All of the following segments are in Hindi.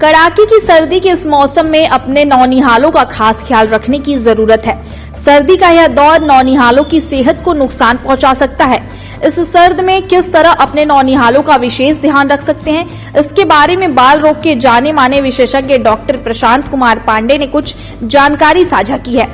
कड़ाके की सर्दी के इस मौसम में अपने नौनिहालों का खास ख्याल रखने की जरूरत है। सर्दी का यह दौर नौनिहालों की सेहत को नुकसान पहुंचा सकता है। इस सर्द में किस तरह अपने नौनिहालों का विशेष ध्यान रख सकते हैं, इसके बारे में बाल रोग के जाने माने विशेषज्ञ डॉक्टर प्रशांत कुमार पांडे ने कुछ जानकारी साझा की है।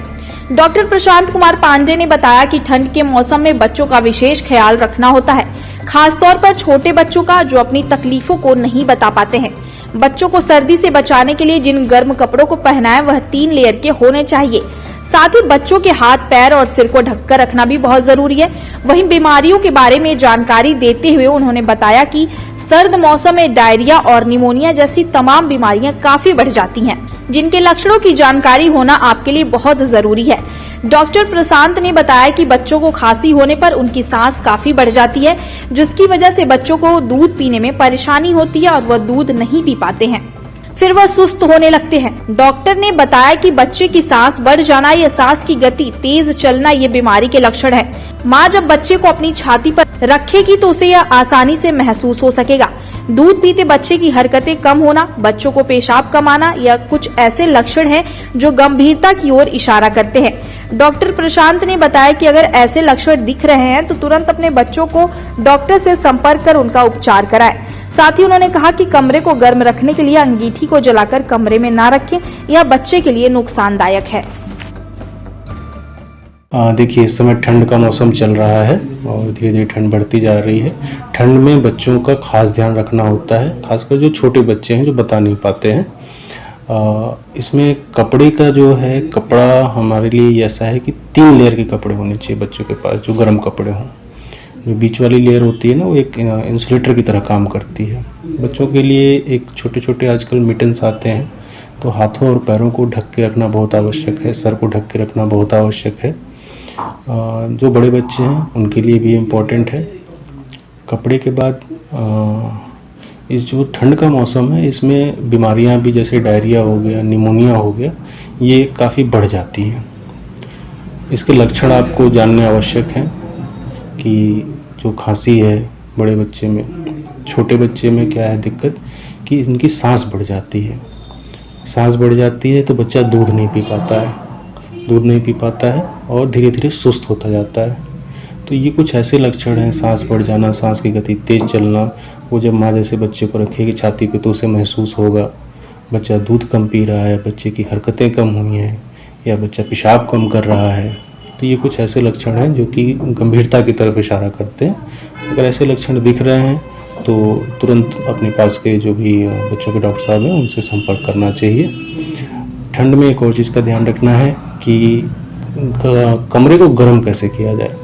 डॉक्टर प्रशांत कुमार पांडे ने बताया कि ठंड के मौसम में बच्चों का विशेष ख्याल रखना होता है, खासतौर पर छोटे बच्चों का जो अपनी तकलीफों को नहीं बता पाते हैं। बच्चों को सर्दी से बचाने के लिए जिन गर्म कपड़ों को पहनाएं वह 3 लेयर के होने चाहिए। साथ ही बच्चों के हाथ, पैर और सिर को ढककर रखना भी बहुत जरूरी है। वहीं बीमारियों के बारे में जानकारी देते हुए उन्होंने बताया कि सर्द मौसम में डायरिया और निमोनिया जैसी तमाम बीमारियां काफी बढ़ जाती हैं, जिनके लक्षणों की जानकारी होना आपके लिए बहुत जरूरी है। डॉक्टर प्रशांत ने बताया कि बच्चों को खांसी होने पर उनकी सांस काफी बढ़ जाती है, जिसकी वजह से बच्चों को दूध पीने में परेशानी होती है और वह दूध नहीं पी पाते हैं, फिर वह सुस्त होने लगते हैं। डॉक्टर ने बताया कि बच्चे की सांस बढ़ जाना या सांस की गति तेज चलना ये बीमारी के लक्षण है। माँ जब बच्चे को अपनी छाती पर रखेगी तो उसे यह आसानी से महसूस हो सकेगा। दूध पीते बच्चे की हरकतें कम होना, बच्चों को पेशाब कम आना या कुछ ऐसे लक्षण हैं जो गंभीरता की ओर इशारा करते हैं। डॉक्टर प्रशांत ने बताया कि अगर ऐसे लक्षण दिख रहे हैं तो तुरंत अपने बच्चों को डॉक्टर से संपर्क कर उनका उपचार कराएं। साथ ही उन्होंने कहा कि कमरे को गर्म रखने के लिए अंगीठी को जलाकर कमरे में ना रखें, यह बच्चे के लिए नुकसानदायक है। देखिए, इस समय ठंड का मौसम चल रहा है और धीरे धीरे ठंड बढ़ती जा रही है। ठंड में बच्चों का खास ध्यान रखना होता है, खासकर जो छोटे बच्चे हैं जो बता नहीं पाते हैं। इसमें कपड़े का जो है, कपड़ा हमारे लिए ऐसा है कि 3 लेयर के कपड़े होने चाहिए बच्चों के पास, जो गर्म कपड़े हों। जो बीच वाली लेयर होती है ना, वो एक इंसुलेटर की तरह काम करती है। बच्चों के लिए एक छोटे छोटे आजकल मिटन्स आते हैं, तो हाथों और पैरों को ढक के रखना बहुत आवश्यक है, सर को ढक के रखना बहुत आवश्यक है। जो बड़े बच्चे हैं उनके लिए भी इम्पोर्टेंट है। कपड़े के बाद इस जो ठंड का मौसम है, इसमें बीमारियां भी जैसे डायरिया हो गया, निमोनिया हो गया, ये काफ़ी बढ़ जाती हैं। इसके लक्षण आपको जानने आवश्यक हैं कि जो खांसी है बड़े बच्चे में, छोटे बच्चे में क्या है दिक्कत कि इनकी सांस बढ़ जाती है। सांस बढ़ जाती है तो बच्चा दूध नहीं पी पाता है और धीरे धीरे सुस्त होता जाता है। तो ये कुछ ऐसे लक्षण हैं, सांस बढ़ जाना, सांस की गति तेज चलना। वो जब माँ जैसे बच्चे को रखेगी छाती पे तो उसे महसूस होगा बच्चा दूध कम पी रहा है, बच्चे की हरकतें कम हुई हैं या बच्चा पेशाब कम कर रहा है। तो ये कुछ ऐसे लक्षण हैं जो कि गंभीरता की तरफ इशारा करते हैं। अगर ऐसे लक्षण दिख रहे हैं तो तुरंत अपने पास के जो भी बच्चों के डॉक्टर साहब हैं उनसे संपर्क करना चाहिए। ठंड में एक और चीज़ का ध्यान रखना है कि कमरे को गर्म कैसे किया जाए।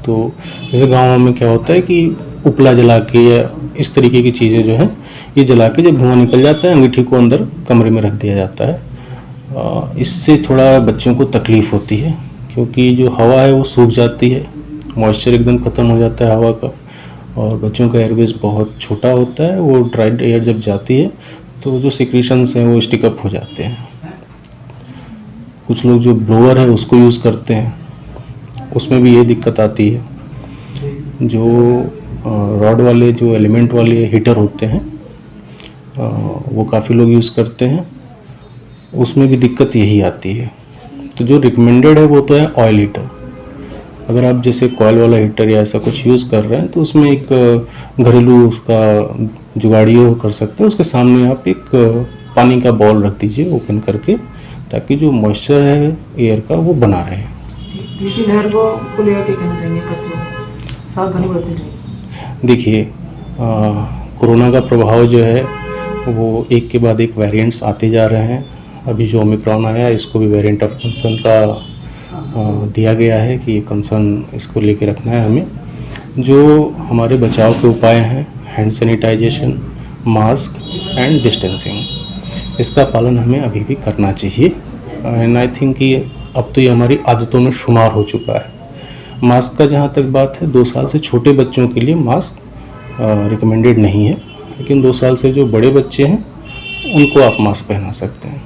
तो जैसे गाँव में क्या होता है कि उपला जला के या इस तरीके की चीज़ें जो हैं ये जला के जब धुआं निकल जाता है, अंगीठी को अंदर कमरे में रख दिया जाता है। इससे थोड़ा बच्चों को तकलीफ़ होती है क्योंकि जो हवा है वो सूख जाती है, मॉइस्चर एकदम ख़त्म हो जाता है हवा का, और बच्चों का एयरवेज बहुत छोटा होता है। वो ड्राइड एयर जब जाती है तो जो सिक्रीशंस हैं वो स्टिकअप हो जाते हैं। कुछ लोग जो ब्लोअर है उसको यूज़ करते हैं, उसमें भी ये दिक्कत आती है। जो रॉड वाले, जो एलिमेंट वाले हीटर होते हैं वो काफ़ी लोग यूज़ करते हैं, उसमें भी दिक्कत यही आती है। तो जो रिकमेंडेड है वो तो है ऑयल हीटर। अगर आप जैसे कॉयल वाला हीटर या ऐसा कुछ यूज़ कर रहे हैं तो उसमें एक घरेलू उसका जुगाड़ी कर सकते हैं। उसके सामने आप एक पानी का बॉल रख दीजिए ओपन करके, ताकि जो मॉइस्चर है एयर का वो बना रहे। तीसरी लहर को लेकर के कहना चाहिए बच्चों को सावधानी बरतनी चाहिए। देखिए, कोरोना का प्रभाव जो है वो एक के बाद एक वेरिएंट्स आते जा रहे हैं। अभी जो ओमिक्रॉन आया है इसको भी वेरिएंट ऑफ कंसर्न का दिया गया है कि ये कंसर्न इसको लेके रखना है हमें। जो हमारे बचाव के उपाय हैं, hand sanitization, mask and distancing, इसका पालन हमें अभी भी करना चाहिए। एंड आई थिंक कि अब तो ये हमारी आदतों में शुमार हो चुका है। मास्क का जहाँ तक बात है, 2 साल से छोटे बच्चों के लिए मास्क रिकमेंडेड नहीं है, लेकिन 2 साल से जो बड़े बच्चे हैं उनको आप मास्क पहना सकते हैं।